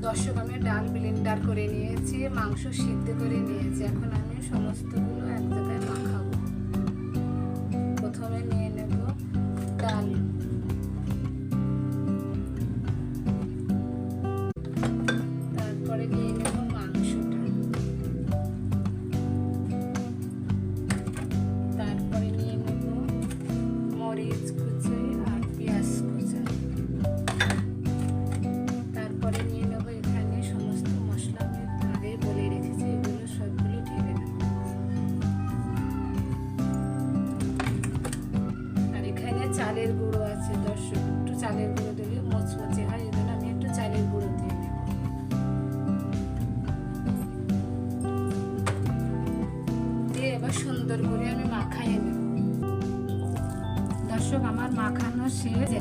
দর্শক, আমি ডাল ব্লেন্ডার করে নিয়েছি, মাংস সিদ্ধ করে নিয়েছি। এখন আমি সমস্তগুলো এক জায়গায় মাখাবো। প্রথমে নিয়ে নেব ডাল, তারপরে নিয়ে নেব মাংসটা, তারপরে নিয়ে নেব মরিচ কুচি আর পেঁয়াজ কুচি, তারপরে নিয়ে নেব এখানে সমস্ত মশলা আমি আগে বলে রেখেছি, এগুলো সবগুলো ঢেলে নেব। আর এখানে চালের গুঁড়ো আছে দর্শক, একটু চালের গুঁড়ো দিলে মচমচে হয়, এই জন্য আমি একটু চালের গুঁড়ো দিয়ে নেব। দিয়ে এবার সুন্দর করে আমি মাখাইয়ে নেব। দর্শক, আমার মাখানো শেষ।